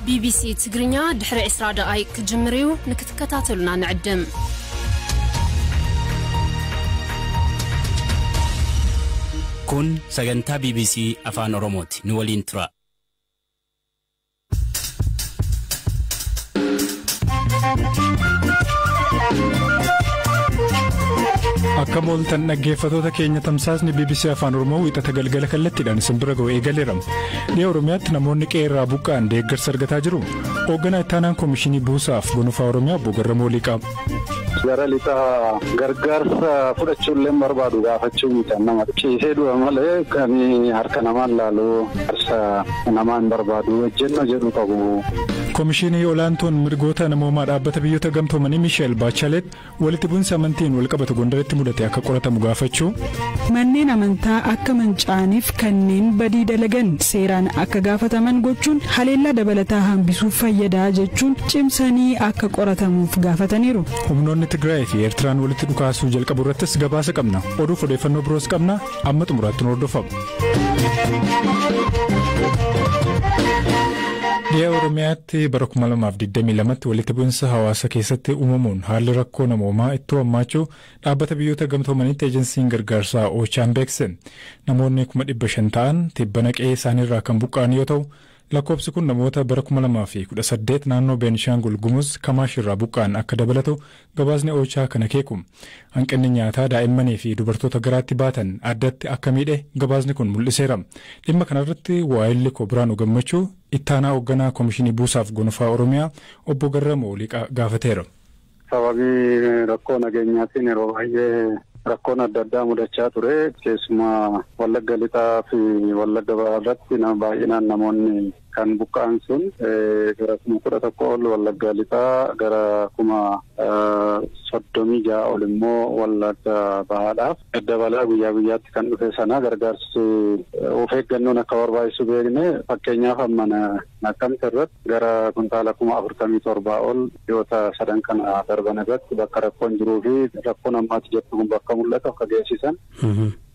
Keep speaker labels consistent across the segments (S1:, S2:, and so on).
S1: BBC تجرينيا دحر إسراء دقائق كجمريو نكتكتاتلنا نعدم
S2: كون سجنتا BBC أفان أوروموتي نولين ترا
S3: Akkamol tan naggeeffattoota keenya tamsaasni BBC Afaan Oromoo wixata galgala kallattiidhaan isin bira ga'u eegaleera. Dhiyaa Oromiyaatti namoonni qeerraa buqqa'an deeggarsa argataa jiru. Hoogganaa ittaanaan Koomishinii Buusaaf Gonfaa Oromiyaa Obbo Garramuu Liqaa.
S4: Gara lixaa gargaarsa fudhachuullee barbaadu gaafachuu miti nama ciisee du'a malee kan harka namaan laalu harsa namaan barbaadu ejjennoo jedhu qabu.
S3: Koomishinii olaantuun mirgoota namoomaa dhaabbata biyyoota gamtoomanii Miisheel Baachalet walitti bu'insa amantiin walqabatu Gondaritti mudate akka qoratamu gaafachuu.
S5: Manneen amantaa akka manca'aniif kanneen badii dalagan seeraan akka gaafataman gochuun haleellaa dabalataa hambisuuf fayyadaa jechuun cimsanii akka qoratamuuf gaafataniiru.
S3: Humnoonni Tigraay fi Eertiraan walitti dhukaasuu jalqabu irrattis gabaasa qabna. Oduuf odeeffannoo biroos qabna. Amma xumuraatti nu hordofaa. Dhiyaa Oromiyaatti bara 2022tti walitti bu'insa hawaasa keessatti uumamuun haalli rakkoo namoomaa itti hammaachuu dhaabbata biyyoota gamtoomaniitti eejensiin gargaarsaa Oochaan beekse. Namoonni 500 ta'an tibbana qe'ee isaaniirraa kan buqqa'an yoo ta'u, lakkoofsi kun namoota bara 2018 naannoo Beenishaangul Gumuz Kamaashirraa buqqa'an akka dabalatu gabaasni Oochaa kana keeku. Hanqinni nyaataa daa'immanii fi dubartoota garaatti baatan addatti akka miidhe gabaasni kun mul'iseera. Dhimma kanarratti waa'illi Koobiraanuu Gammachuu ittaanaa hoogganaa Koomishinii Buusaaf Gonfaa Oromiyaa Obbo Garramuu Liqaa gaafateera.
S4: Sababii rakkoo nageenyaatiin yeroo baay'ee rakkoon adda addaa mudachaa ture. Keessumaa Wallagga Lixaa fi Wallagga Bahaarratti baay'inaan namoonni kan buqqa'an sun gara 11 ol Wallagga Lixaa gara 36 ol immoo Wallagga Bahaadhaaf dabalaa guyyaa guyyaatti kan dhufe sana gargaarsi of eeggannoon akka barbaachisu beekne fakkeenyaaf amma Naqqamte irratti gara kuntaala 47 ol dhiyoota sadan kana darban irratti bakka rakkoon jiruu fi rakkoon ammaatti jettu kun bakka mul'atu akka geessisan.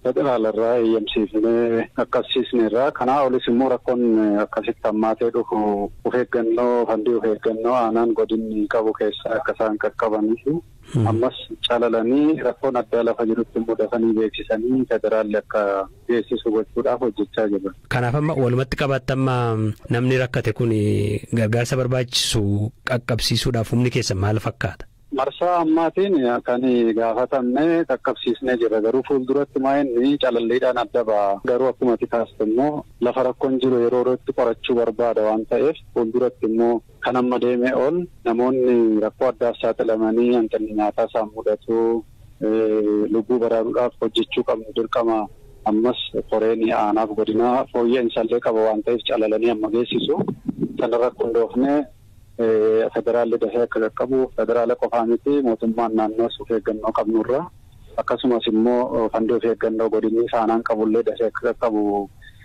S4: Federaalarraa eeyyamsiifnee akkasiisneerraa kanaa olis immoo rakkoon akkasitti hammaatee dhufu of eeggannoo fandii of eeggannoo aanaan godinni qabu keessaa akka isaan qaqqabanii fi ammas calalanii rakkoon addaa lafa jirutti immoo dafanii beeksisanii federaalli akka geessisu gochuudhaaf hojjechaa jiru.
S6: Kanaaf amma walumatti qabaatti amma namni rakkate kun gargaarsa barbaachisu qaqqabsiisuudhaaf humni keessan maal fakkaata?
S4: Marsaa ammaatiin kan gaafatamne qaqqabsiisnee jira garuu fuulduratti maa'inni calalliidhaan adda ba'a garuu akkuma tikaaste immoo lafa rakkoon jiru yeroo itti qorachuu barbaada waan ta'eef fuulduratti immoo kan amma deemee ol namoonni rakkoo addaaf saaxilamanii hanqinni nyaataa isaan mudatu lubbuu baraaruudhaaf hojjechuu qabnu dirqama ammas qoreen aanaaf godinaa fooyya'insallee qaba waan ta'eef calalanii amma geessisu sanarra hundoofne. Federaalli dafee akka qaqqabu federaala qofaa miti mootummaan naannoo of eeggannoo qabnurra akkasumas immoo fandii of eeggannoo godinni isaanaan qabullee dafee akka qaqqabu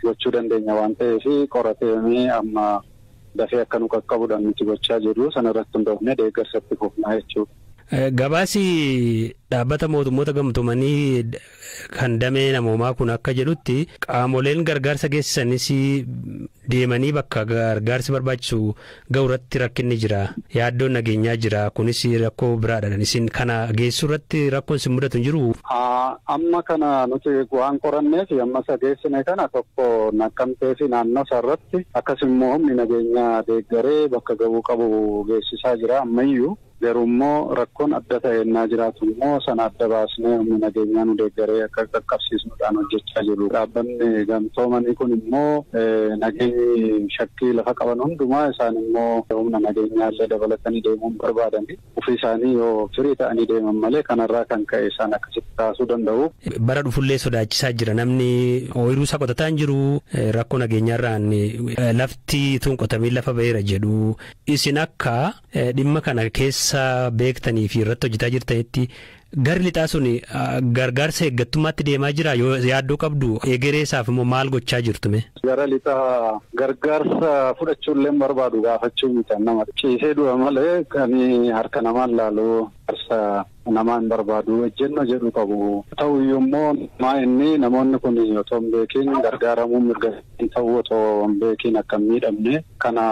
S4: gochuu dandeenya waan ta'eef qorateemee amma dafee akka nu qaqqabuudhaan nuti gochaa jirru sanarratti hundoofnee deeggarsatti fufnaa jechuudha.
S6: Gabaasi dhaabbata mootummoota gamtoomanii kan damee namoomaa kun akka jedhutti qaamoleen gargaarsa geessisanis deemanii bakka gargaarsi barbaachisu ga'uurratti rakkinni jira yaaddoon nageenyaa jira kunis rakkoo biraadhaan isin kana geessuu irratti rakkoon isin mudatu hin jiru.
S4: Amma kana nuti waan qoranneef amma geessine kana tokko Naqqamtee fi naannoo isaarratti akkasumas humni nageenyaa deeggaree bakka ga'uu qabu geessisaa jira ammayyuu. Garuu immoo rakkoon adda ta'ennaa jiraatu immoo sana adda baasnee humni nageenyaa nu deeggaree akka qaqqabsiisnuudhaan hojjechaa jiru. Dhaabbanni gamtoomanii kun immoo nageenyi shakkii lafa qaban hundumaa isaan immoo humna nageenyaa illee dabalatanii deemuun barbaadanii ofii isaanii yoo firii ta'anii deeman malee kanarraa kan ka'e isaan akkasitti taasisuu danda'u.
S6: Bara dhufullee sodaachisaa jira namni ooyiruu isaa qotataa hin jiru rakkoo nageenyaarraan lafti tun qotamee lafa ba'eera jedhu isin akka dhimma kana keessa beektanii fi irratti hojjetaa jirtanitti garri lixaa sun gargaarsa eeggattummaatti deemaa jira yoo yaaddoo qabdu egereessaaf immoo maal gochaa jirtume?
S4: Gara lixaa gargaarsa fudhachuullee barbaadu gaafachuu miti nama ciisee du'a malee kan harka namaan laalu harsa namaan barbaadu ejjennoo jedhu qabu. Ta'uyyuu immoo maa'inni namoonni kun otoo hin beekiin gargaaramuun mirga ta'uu otoo hin beekiin akka hin miidhamne kana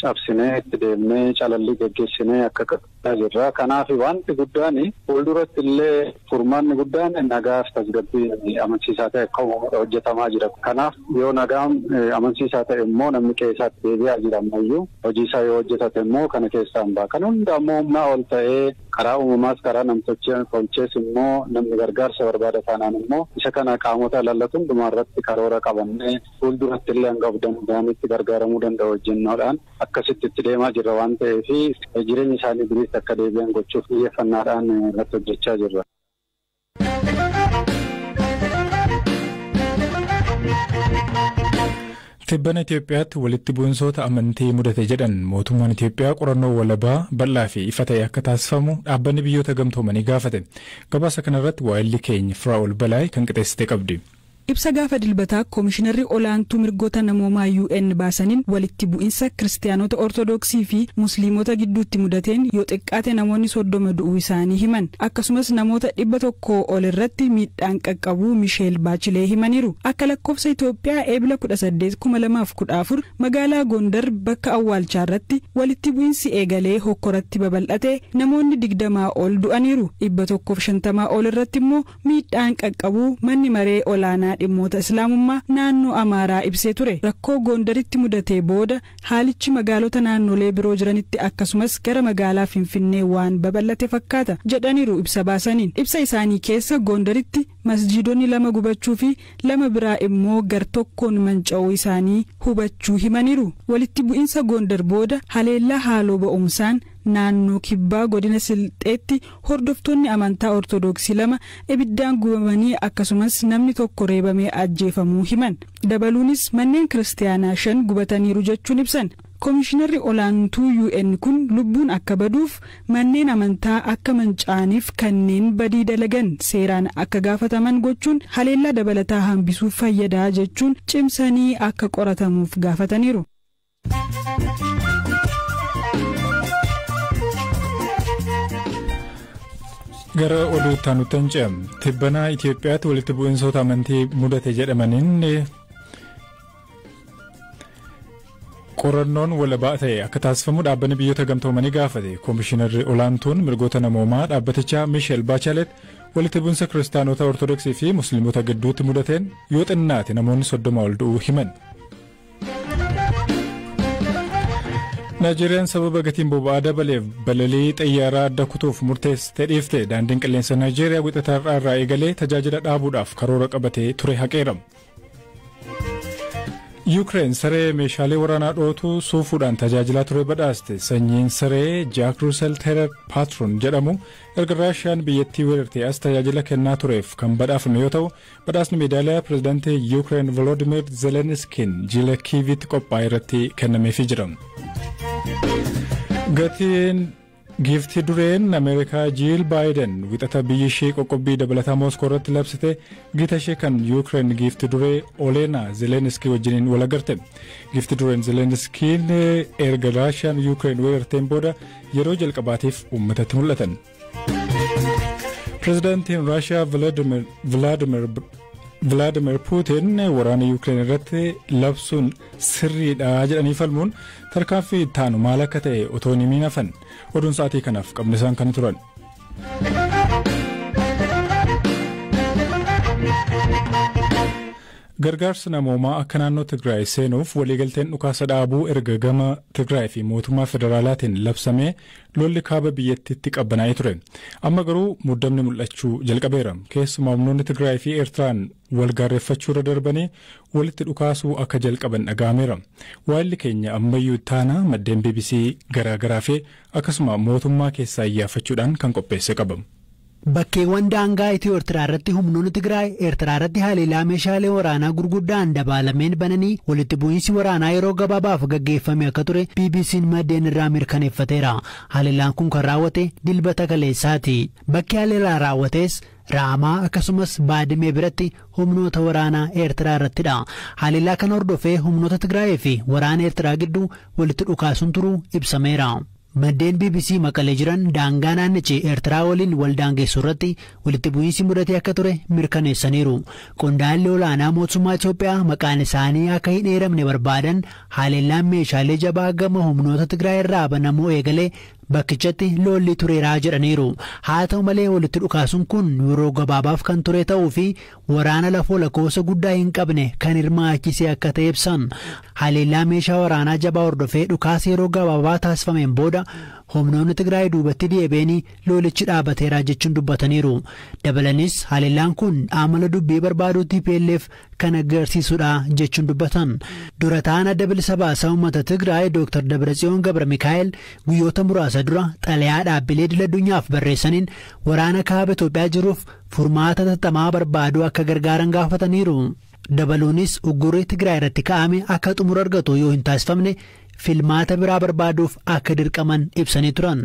S4: cabsinee itti deemnee calallii geggeessinee akka qaqqabaa jirra. Kanaaf wanti guddaan fuulduratti illee furmaanni guddaan nagaaf tasgabbii amansiisaa ta'e akka hojjetamaa jira. Kanaaf yoo nagaan amansiisaa ta'e immoo namni keessaatti deebi'aa jira ammayyuu hojii isaa yoo hojjetate immoo kana keessaa hin ba'a. Kan hunda immoo humnaa ol ta'ee karaa uumamaas karaa namtolchees immoo namni gargaarsa barbaada taanaan immoo isa kana qaamota lallatu hundumaa irratti karoora qabannee fuulduratti illee hanga of danda'anitti gargaaramuu danda'u hojjennoodhaan akkasitti itti deemaa jirra waan ta'eef jireenya isaanii duriitti akka deebi'an gochuuf xiyyeeffannaadhaan irratti hojjechaa jirra.
S3: Tibbana Itoophiyaatti walitti bu'insoota amantii mudate jedhan mootummaan Itoophiyaa qorannoo walabaa bal'aa fi ifa ta'e akka taasifamu dhaabbanni biyyoota gamtoomanii gaafate. Gabaasa kanarratti waa'illi keenya Firaa'ol Balaay kan qixeessite qabdi.
S5: Ibsa gaafa dilbataa Koomishinarri Olaantuu Mirgoota Namoomaa UN baasaniin walitti bu'insa Kiristaanota Ortodoksii fi Musliimota gidduutti mudateen yoo xiqqaate namoonni 30 du'uu isaanii himan. Akkasumas namoota 100 ol irratti miidhaan qaqqabuu Misheel Baachilee himaniiru. Akka lakkoofsa Itoophiyaa eebila 18 2014 magaalaa Gondar bakka awwaalchaarratti walitti bu'insi eegalee hokkoratti babal'ate namoonni 20 ol du'aniiru. 150 ol irratti immoo miidhaan qaqqabuu manni maree olaanaa dhimmoota islaamummaa naannoo Amaaraa ibsee ture. Rakkoo Gondaritti mudatee booda haalichi magaalota naannolee biroo jiranitti akkasumas gara magaalaa Finfinnee waan babal'ate fakkaata jedhaniiru ibsa baasaniin. Ibsa isaanii keessa Gondaritti masjiidonni 2 gubachuu fi 2 biraa immoo gar-tokkoon manca'uu isaanii hubachuu himaniiru. Walitti bu'insa Gondar booda haleellaa haaloo ba'umsaan naannoo kibbaa godina Silxeetti hordoftoonni amantaa Ortodoksii 2 ibiddaan gubamanii akkasumas namni tokko reebamee ajjeefamuu himan. Dabaluunis manneen kiristaanaa 5 gubataniiru jechuun ibsan. Koomishinarri Olaantuu UN kun lubbuun akka baduuf manneen amantaa akka manca'aniif kanneen badii dalagan seeraan akka gaafataman gochuun haleellaa dabalataa hambisuuf fayyadaa jechuun cimsanii akka qoratamuuf gaafataniiru.
S3: Gara oduutti aanutti ce'am tibbana Itoophiyaatti walitti bu'insoota amantii mudate jedhamaniin qorannoon walabaa ta'e akka taasifamu dhaabbanni biyyoota gamtoomanii gaafate. Koomishinarri Olaantuun Mirgoota Namoomaa dhaabbatichaa Misheel Baachilee walitti bu'insa Kiristaanota Ortodoksii fi Musliimota gidduutti mudateen yoo xinnaate namoonni 30 ol du'uu himan. Naayijeeriyaan sababa gatiin boba'aa dabaleef balalii xayyaaraa adda kutuuf murteessitee dhiifte. Daandiin qilleensa Naayijeeriyaa wixataa irraa eegalee tajaajila dhaabuudhaaf karoora qabatee ture haqeera. Yuukireen saree meeshaalee waraanaa dhootu suufuudhaan tajaajilaa ture badhaaste. Sanyiin saree Jaak Ruusel Teerar Paatron jedhamu erga Raashiyaan biyyattii weerartee as tajaajila kennaa tureef kan badhaafame yoo ta'u badhaasni meedaaliyaa pirezidaantii Yuukireen Volodimir Zelenskiin jila Kiiviitti qophaa'e irratti kennameefii jira. Gatiin giiftii dureen Ameerikaa Jiil Baayiden wixata biyyi ishee qoqqobbii dabalataa Mooskoo irratti labsite gita ishee kan Yuukireen giiftii duree Oleena Zelenskii wajjiniin wal agarte. Giiftii dureen Zelenskiin erga Raashiyaan Yuukireen weerarteen booda yeroo jalqabaatiif uummatatti mul'atan. Pirezidaantiin Raashiyaa Vladimir Putin waraana Yuukireen irratti labsuun sirriidha jedhanii falmuun tarkaanfii itti aanu maal akka ta'e otoo hin himin hafan. Oduun sa'aatii kanaaf qabne isaan kan turan. Gargaarsa namoomaa akka naannoo Tigraay seenuuf waliigalteen dhukaasa dhaabuu erga gama Tigraay fi mootummaa federaalaatiin labsamee lolli kaaba biyyattiitti qabbanaa'ee ture. Amma garuu muddamni mul'achuu jalqabeera. Keessumaa humnoonni Tigraay fi Eertiraan wal gaarreeffachuu irra darbanii walitti dhukaasuu akka jalqaban dhaga'ameera. Waa'illi keenya ammayyuu taana maddeen BBC garaagaraa fi akkasuma mootummaa keessaa iyyaafachuudhaan kan qopheesse qabamu.
S7: Bakkeewwan daangaa Itiyoo-Eertiraa irratti humnoonni Tigraay Eertiraa irratti haleellaa meeshaalee waraanaa gurguddaan dabalameen bananii walitti bu'iinsi waraanaa yeroo gabaabaaf gaggeeffame akka ture BBC'n maddeen irraa mirkaneeffateera. Haleellaan kun kan raawwate dilbata kaleessaati. Bakki haleellaa raawwates Raamaa akkasumas Baadimee biratti humnoota waraanaa Eertiraa irrattidha. Haleellaa kana hordofee humnoota Tigraay fi waraana Eertiraa gidduu walitti dhukaasuun turuu ibsameera. Maddeen BBC Maqalee jiran daangaa naannichi Eertiraa waliin wal daangeessu irratti walitti bu'iinsi mudatee akka ture mirkaneessaniiru. Qondaalli olaanaa mootummaa Itoophiyaa maqaan isaanii akka hin eeramne barbaadan haleellaan meeshaalee jabaa gama humnoota Tigraay irraa banamuu eegalee bakkichatti lolli tureeraa jedhaniiru. Haa ta'u malee walitti dhukaasuun kun yeroo gabaabaaf kan ture ta'uu fi waraana lafoo lakkoofsa guddaa hin qabne kan hirmaachisee akka ta'e ibsan. Haleellaa meeshaa waraanaa jabaa hordofee dhukaasa yeroo gabaabaa taasifameen booda humnoonni Tigraay duubatti deebi'anii lolichi dhaabateeraa jechuun dubbataniiru. Dabalanis haleellaan kun amala dubbii barbaaduu TPLF kan agarsiisudha jechuun dubbatan. Dura ta'an adda bilisa baasaa uummata Tigraay Dr. Dabratsiyoon Gabra Mikaa'el guyyoota muraasa dura xalayaa dhaabbilee idil-addunyaaf barreessaniin waraana kaaba Itoophiyaa jiruuf furmaata tattamaa barbaaduu akka gargaaran gaafataniiru. Dabaluunis uggurri Tigraay irratti ka'ame akka xumura argatu yoo hin taasifamne filmaata biraa barbaaduuf akka dirqaman ibsanii turan.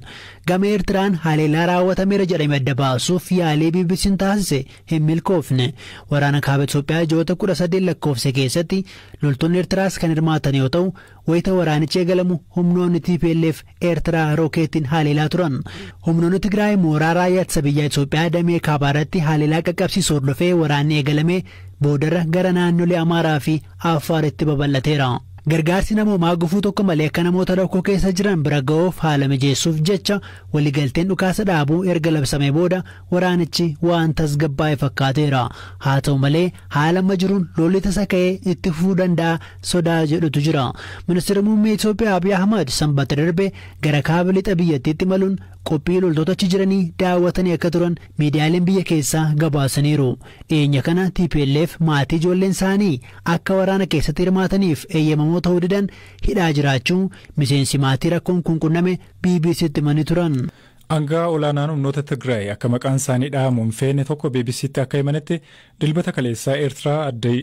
S7: Gama Eertiraan haleellaa raawwatameera jedhame adda baasuuf yaalii BBC'n taasise hin milkoofne. Waraana kaaba Itoophiyaa ji'oota 13 lakkoofse keessatti loltoonni Eertiraas kan hirmaatan yoo ta'u wayita waraanichi eegalamu humnoonni TPLF Eertiraa rookeetiin haleelaa turan. Humnoonni Tigraay mooraa raayyaa ittisa biyyaa Itoophiyaa damee kaabaarratti haleellaa qaqqabsiisuu hordofee waraanni eegalame boodarra gara naannolee Amaaraa fi Affaaritti babal'ateera. Gargaarsi namoomaa gufuu tokko malee akka namoota rakkoo keessa jiran bira ga'uuf haala mijeessuuf jecha waliigalteen dhukaasa dhaabuu erga labsamee booda waraanichi waan tasgabbaa'e fakkaateera. Haa ta'u malee haala amma jiruun lolli tasa ka'ee itti fufuu danda'a sodaa jedhutu jira. Ministeerri muummee Itoophiyaa Abiy Ahmad sanbata darbe gara kaaba lixa biyyattiitti imaluun qophii loltoota achi jiranii daawwatanii akka turan miidiyaaleen biyya keessaa gabaasaniiru. Dhiyeenya kana TPLF maatii ijoolleen isaanii akka waraana keessatti hirmaataniif eeyyamamoo ta'uu didan hidhaa jiraachuu miseensi maatii rakkoon kun qunname BBC'tti himanii turan.
S3: Aangaa olaanaan humnoota Tigraay akka maqaan isaanii dhahamu hin feene tokko BBC'tti akka himanitti dilbata kaleessaa Eertiraa adda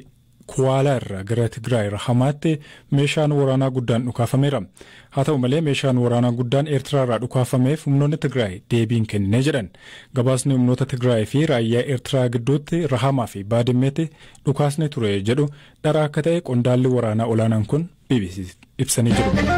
S3: Kuwaalaa irraa gara Tigraay Hamaatti meeshaan waraanaa guddaan dhukaafameera. Haa ta'u malee meeshaan waraanaa guddaan Eertiraa irraa dhukaafameef humnoonni Tigraay deebiin kennee jedhan. Gabaasni humnoota Tigraay fi raayyaa Eertiraa gidduutti Rahamaa fi Baadimmeetti dhukaasni ture jedhu dhara akka ta'e qondaalli waraanaa olaanaan kun BBC ibsanii jiru.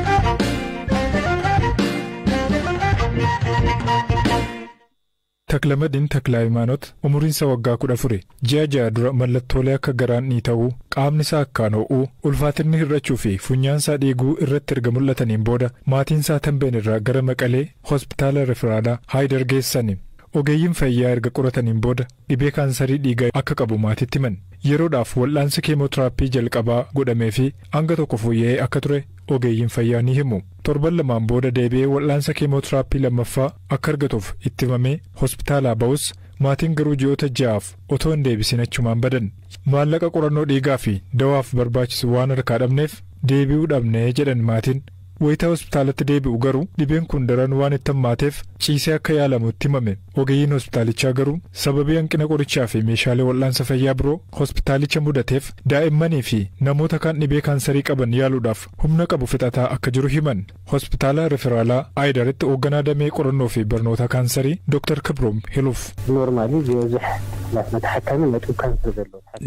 S3: Taklamadiin Taklaayimaanot umuriinsa waggaa 14 ji'a ja'a dura mallattoolee akka garaan ni ta'uu qaamni isaa akkaan ho'uu ulfaatinni hir'achuu fi funyaansaa dhiiguu irratti erga mul'ataniin booda maatiin isaa Tambeen irraa gara Maqalee hospitaala Referaalaa Haayidar geessani. Ogeeyyiin fayyaa erga qorataniin booda dhibee kaansarii dhiigaa akka qabu maatiitti himan. Yeroodhaaf wal'aansi keemootiraappii jalqabaa godhamee fi hanga tokko fooyya'ee akka ture ogeeyyiin fayyaa ni himu. Torban lamaan booda deebi'ee wal'aansa keemootiraappii lammaffaa akka argatuuf itti himamee hospitaalaa ba'us maatiin garuu ji'oota ja'aaf otoo hin deebisin achumaan badan. Maallaqa qorannoo dhiigaa fi dawaaf barbaachisu waan harkaa dhabneef deebi'uu dhabnee jedhan maatiin. Wayita hospitaalatti deebi'u garuu dhibeen kun daran waan itti hammaateef ciisee akka yaalamutti himame. Ogeeyyiin hospitaalichaa garuu sababii hanqina qorichaa fi meeshaalee wal'aansa fayyaa biroo hospitaalicha mudateef daa'immanii fi namoota kaan dhibee kaansarii qaban yaaluudhaaf humna qabu fixataa akka jiru himan. Hospitaala Referaalaa Haayidaritti hoogganaa damee qorannoo fi barnoota kaansarii Dr. Kibroom Hiluuf.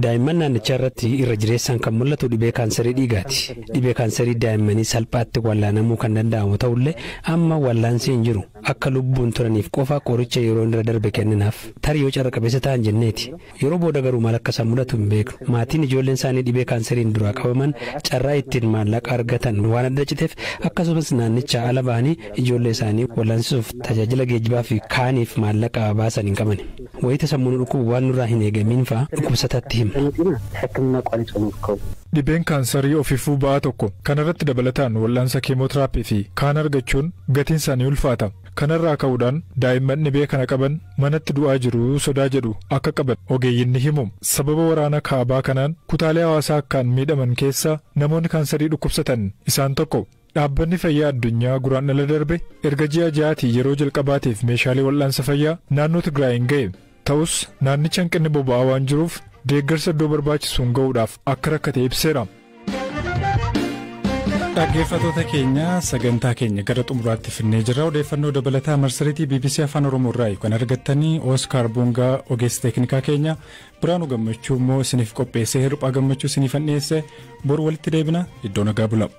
S6: Daa'imman naannichaa irratti irra jireessaan kan mul'atu dhibee kaansarii dhiigaati. Dhibee kaansarii daa'immanii salphaatti wallaanamuu kan danda'amu ta'ullee amma wallaansi hin jiru. Akka lubbuun turaniif qofa qoricha yeroo irra darbe kenninaaf tarii yoo carra qabeessa ta'an jenneeti. Yeroo booda garuu maal akka isaan mul'atu hin beeknu. Maatiin ijoolleen isaanii dhibee kaansariin duraa qabaman carraa ittiin maallaqa argatan waan adda citeef akkasumas naannichaa ala bahanii ijoollee isaanii wallaansuuf tajaajila geejjibaa fi kaaniif maallaqa baasan hin qaban. Wayita sammuun dhukkubu waan nurraa hin eegamiin fa'aa dhukkubsatatti hima.
S3: Dhibeen kaansarii ofiifuu ba'aa tokko kanarratti dabalataan wal'aansa keemootiraappii fi kaan argachuun gatiin isaanii ulfaata. Kanarraa ka'uudhaan daa'imman dhibee kana qaban manatti du'aa jiru sodaa jedhu akka qaban ogeeyyiin ni himu. Sababa waraana kaabaa kanaan kutaalee hawaasaa akkaan miidhaman keessa namoonni kaansarii dhukkubsatan isaan tokko. Dhaabbanni fayyaa addunyaa guraandhala darbe erga ji'a ja'aatii yeroo jalqabaatiif meeshaalee wal'aansa fayyaa naannoo Tigraay hin ga'e. Ta'us naannicha hanqinni boba'aa waan jiruuf deeggarsa iddoo barbaachisuun ga'uudhaaf akka rakkate ibseera. Dhaggeeffattoota keenya sagantaa keenya gara xumuraatti finnee jirra. Odeeffannoo dabalataa marsariitii BBC Afaan Oromoo irraa kan argattanii Oskaar Boongaa ogeessa teeknikaa keenya Biraanuu Gammachuu immoo isiniif qopheessee hirphaa gammachuu isiniif dhiyeesse bor walitti deebina iddoo nagaa bula.